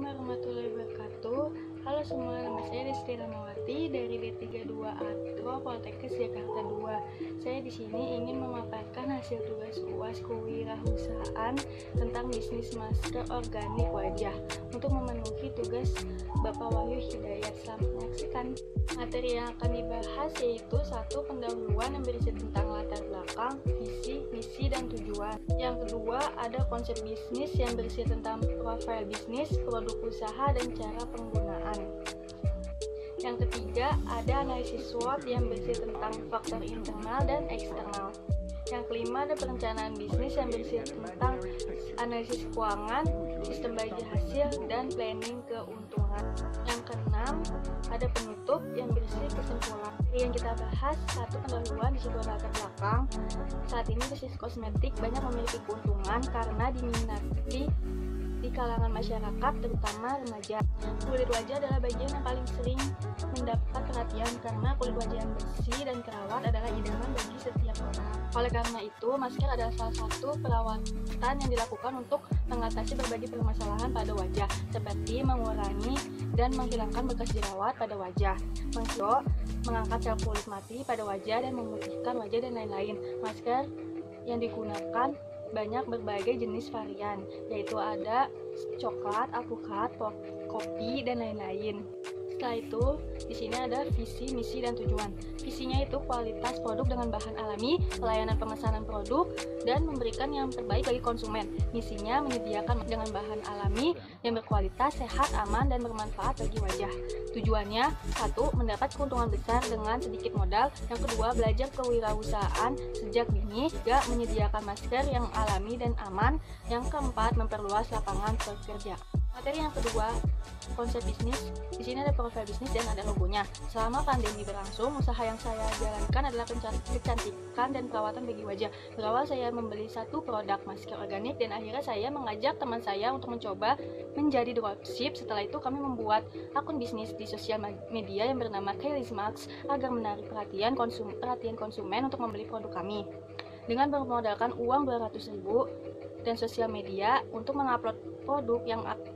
Assalamualaikum warahmatullahi wabarakatuh. Halo semua, nama saya Desti Ramawati dari D32 Atro Poltekkes Jakarta 2. Saya di sini ingin memaparkan hasil tugas UAS kewirausahaan tentang bisnis masker organik wajah untuk memenuhi tugas Bapak Wahyu Hidayat. Selamat menyaksikan. Materi yang akan dibahas yaitu 1. Pendahuluan yang berisi tentang latar belakang, visi, misi, dan tujuan. Yang kedua, ada konsep bisnis yang berisi tentang profil bisnis, produk usaha, dan cara penggunaan. Yang ketiga, ada analisis SWOT yang berisi tentang faktor internal dan eksternal. Yang kelima, ada perencanaan bisnis yang berisi tentang analisis keuangan, sistem bagi hasil, dan planning keuntungan. Yang keenam, ada penutup yang berisi kesimpulan. Yang kita bahas, 1. Pendahuluan, di situ ada latar belakang. Saat ini bisnis kosmetik banyak memiliki keuntungan karena diminati di kalangan masyarakat, terutama remaja. Kulit wajah adalah bagian yang paling sering mendapat perhatian karena kulit wajah yang bersih dan terawat adalah idaman bagi setiap orang. Oleh karena itu, masker adalah salah satu perawatan yang dilakukan untuk mengatasi berbagai permasalahan pada wajah, seperti mengurangi dan menghilangkan bekas jerawat pada wajah, mengangkat sel kulit mati pada wajah dan memutihkan wajah, dan lain-lain. Masker yang digunakan banyak berbagai jenis varian, yaitu ada coklat, alpukat, kopi, dan lain-lain. Setelah itu, di sini ada visi, misi, dan tujuan. Visinya itu kualitas produk dengan bahan alami, pelayanan pemesanan produk, dan memberikan yang terbaik bagi konsumen. Misinya menyediakan dengan bahan alami yang berkualitas, sehat, aman, dan bermanfaat bagi wajah. Tujuannya, 1. Mendapat keuntungan besar dengan sedikit modal. Yang kedua, belajar kewirausahaan sejak dini. 3. Menyediakan masker yang alami dan aman. Yang keempat, memperluas lapangan pekerjaan. Materi yang kedua, konsep bisnis. Di sini ada profil bisnis dan ada logonya. Selama pandemi berlangsung, usaha yang saya jalankan adalah kecantikan dan perawatan bagi wajah. Berawal saya membeli satu produk masker organik dan akhirnya saya mengajak teman saya untuk mencoba menjadi dropship. Setelah itu kami membuat akun bisnis di sosial media yang bernama Kylie Max agar menarik perhatian konsumen untuk membeli produk kami. Dengan bermodalkan uang 200.000 dan sosial media untuk mengupload produk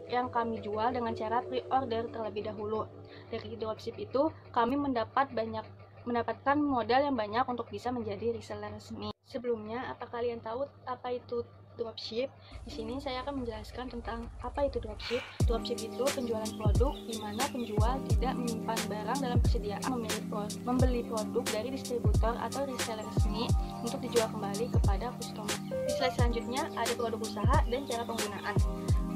yang kami jual dengan cara pre-order terlebih dahulu. Dari dropship itu kami mendapatkan modal yang banyak untuk bisa menjadi reseller resmi. Sebelumnya, apa kalian tahu apa itu dropship? Di sini saya akan menjelaskan tentang apa itu dropship. Dropship itu penjualan produk di mana penjual tidak menyimpan barang dalam persediaan membeli produk dari distributor atau reseller resmi untuk dijual kembali kepada customer. Di slide selanjutnya ada produk usaha dan cara penggunaan.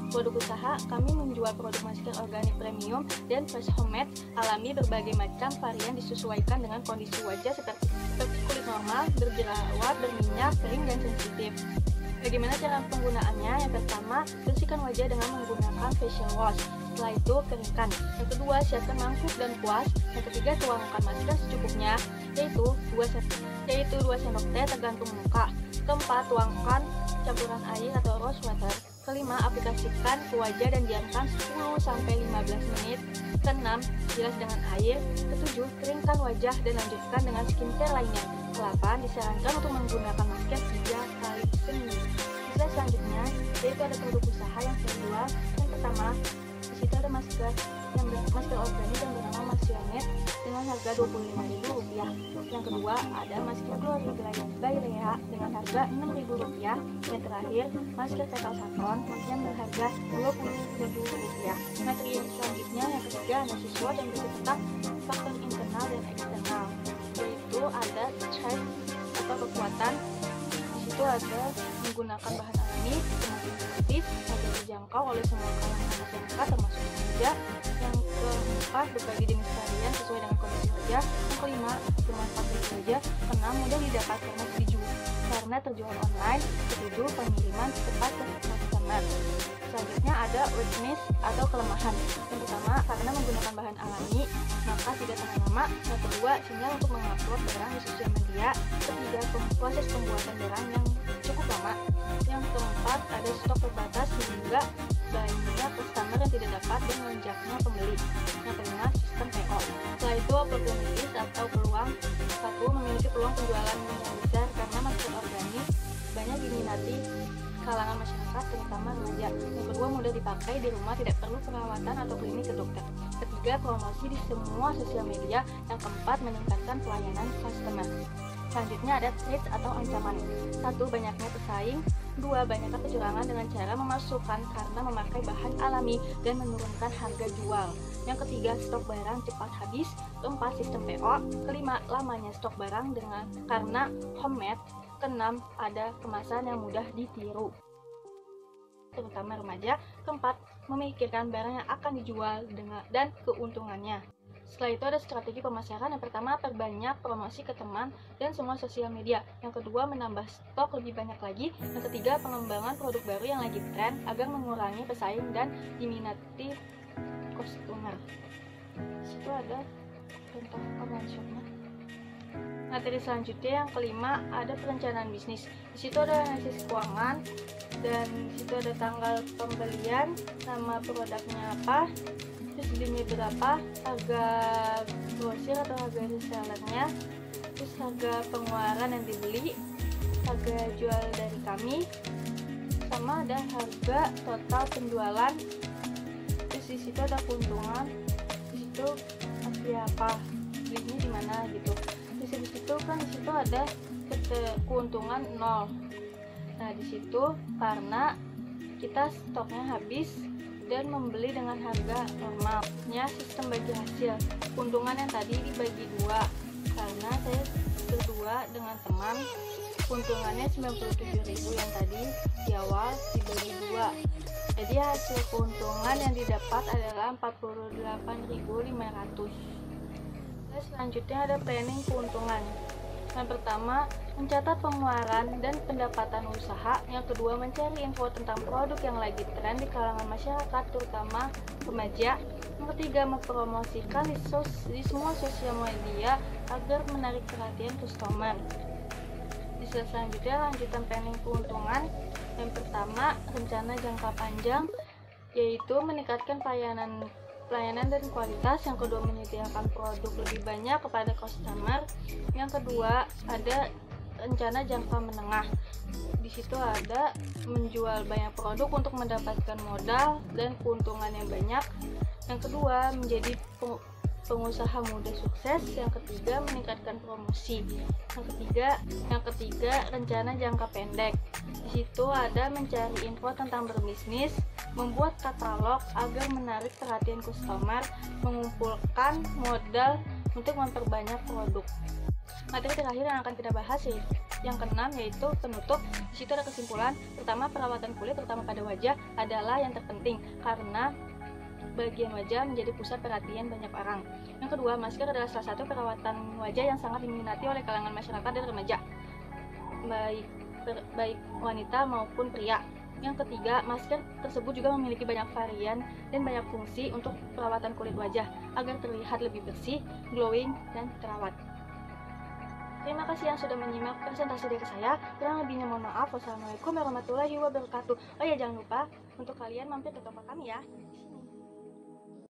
Produk usaha, kami menjual produk masker organik premium dan fresh homemade alami berbagai macam varian disesuaikan dengan kondisi wajah seperti kulit normal, berjerawat, berminyak, kering, dan sensitif. Bagaimana cara penggunaannya? Yang pertama, bersihkan wajah dengan menggunakan facial wash. Setelah itu, keringkan. Yang kedua, siapkan mangkuk dan kuas. Yang ketiga, tuangkan masker secukupnya, yaitu 2 sendok teh tergantung muka. Keempat, tuangkan campuran air atau rose water. Kelima, aplikasikan ke wajah dan diamkan 10-15 menit. Keenam, bilas dengan air. Ketujuh, keringkan wajah dan lanjutkan dengan skincare lainnya. Kelapan, disarankan untuk menggunakan masker 3 kali seminggu. Slide selanjutnya, yaitu ada produk usaha yang saya jual. Yang pertama, di situ ada masker organik yang bernama Maxionet dengan harga Rp25.000. Yang kedua, ada masker Glory by Lea dengan harga Rp6.000. Yang terakhir, masker Fetal Saffron yang berharga Rp20.000. Materi yang selanjutnya, yang ketiga, analisis SWOT yang berisi tentang faktor internal dan eksternal, yaitu ada strength atau kekuatan. Di situ ada menggunakan bahan alami, semakin efektif, mudah dijangkau oleh semua kalangan masyarakat termasuk remaja. Yang keempat, berbagai jenis varian sesuai dengan kondisi wajah. Yang kelima, bermanfaat bagi wajah. Keenam, mudah didapat karena terjual online. Ketujuh, pengiriman cepat ke customer. Selanjutnya ada weakness atau kelemahan. Yang pertama, karena menggunakan bahan alami maka tidak tahan lama. Yang kedua, sinyal untuk mengupload barang di sosial media. Ketiga, proses pembuatan barang yang cukup lama. Yang keempat, ada stok terbatas sehingga banyak customer yang tidak dapat dan melonjaknya pembeli. Yang kelima, sistem PO. Setelah itu, opportunities atau peluang. 1. Memiliki peluang penjualan yang besar karena masker organik banyak diminati kalangan masyarakat, terutama remaja. Yang kedua, mudah dipakai di rumah, tidak perlu perawatan atau klinik ke dokter. Ketiga, promosi di semua sosial media. Yang keempat, meningkatkan pelayanan customer. Selanjutnya ada threats atau ancaman. 1. Banyaknya pesaing. 2. Banyaknya kecurangan dengan cara memasukkan karena memakai bahan alami dan menurunkan harga jual. Yang ketiga, stok barang cepat habis. Keempat, sistem PO. Kelima, lamanya stok barang karena homemade. Keenam, ada kemasan yang mudah ditiru, terutama remaja. Keempat, memikirkan barang yang akan dijual dan keuntungannya. Setelah itu ada strategi pemasaran. Yang pertama, perbanyak promosi ke teman dan semua sosial media. Yang kedua, menambah stok lebih banyak lagi. Yang ketiga, pengembangan produk baru yang lagi tren agar mengurangi pesaing dan diminati customer. Situ ada contoh online shopnya. Materi selanjutnya yang kelima ada perencanaan bisnis. Di situ ada analisis keuangan dan di situ ada tanggal pembelian, nama produknya apa, terus belinya berapa, harga grosir atau harga resellernya, terus harga pengeluaran yang dibeli, harga jual dari kami, sama ada harga total penjualan. Terus di situ ada keuntungan, di situ pasti apa, belinya di mana gitu. Terus di situ kan di situ ada keuntungan 0. Nah, di situ karena kita stoknya habis dan membeli dengan harga normalnya, sistem bagi hasil. Keuntungan yang tadi dibagi 2 karena saya berdua dengan teman, keuntungannya 97.000 yang tadi di awal dibagi 2. Jadi hasil keuntungan yang didapat adalah 48.500. Selanjutnya ada planning keuntungan. Yang pertama, mencatat pengeluaran dan pendapatan usaha. Yang kedua, mencari info tentang produk yang lagi tren di kalangan masyarakat, terutama remaja. Yang ketiga, mempromosikan di semua sosial media agar menarik perhatian customer. Di slide selanjutnya, lanjutan planning keuntungan. Yang pertama, rencana jangka panjang, yaitu meningkatkan pelayanan dan kualitas. Yang kedua, menyediakan produk lebih banyak kepada customer. Yang kedua, ada rencana jangka menengah. Di situ ada menjual banyak produk untuk mendapatkan modal dan keuntungan yang banyak. Yang kedua, menjadi pengusaha muda sukses. Yang ketiga, meningkatkan promosi. Yang ketiga, rencana jangka pendek. Di situ ada mencari info tentang berbisnis, membuat katalog agar menarik perhatian customer, mengumpulkan modal untuk memperbanyak produk. Materi terakhir yang akan kita bahas yang keenam, yaitu penutup. Di situ ada kesimpulan. Pertama, perawatan kulit terutama pada wajah adalah yang terpenting karena bagian wajah menjadi pusat perhatian banyak orang. Yang kedua, masker adalah salah satu perawatan wajah yang sangat diminati oleh kalangan masyarakat dan remaja, baik wanita maupun pria. Yang ketiga, masker tersebut juga memiliki banyak varian dan banyak fungsi untuk perawatan kulit wajah agar terlihat lebih bersih, glowing, dan terawat. Terima kasih yang sudah menyimak presentasi dari saya. Kurang lebihnya mohon maaf. Wassalamualaikum warahmatullahi wabarakatuh. Oh ya, jangan lupa untuk kalian mampir ke toko kami ya.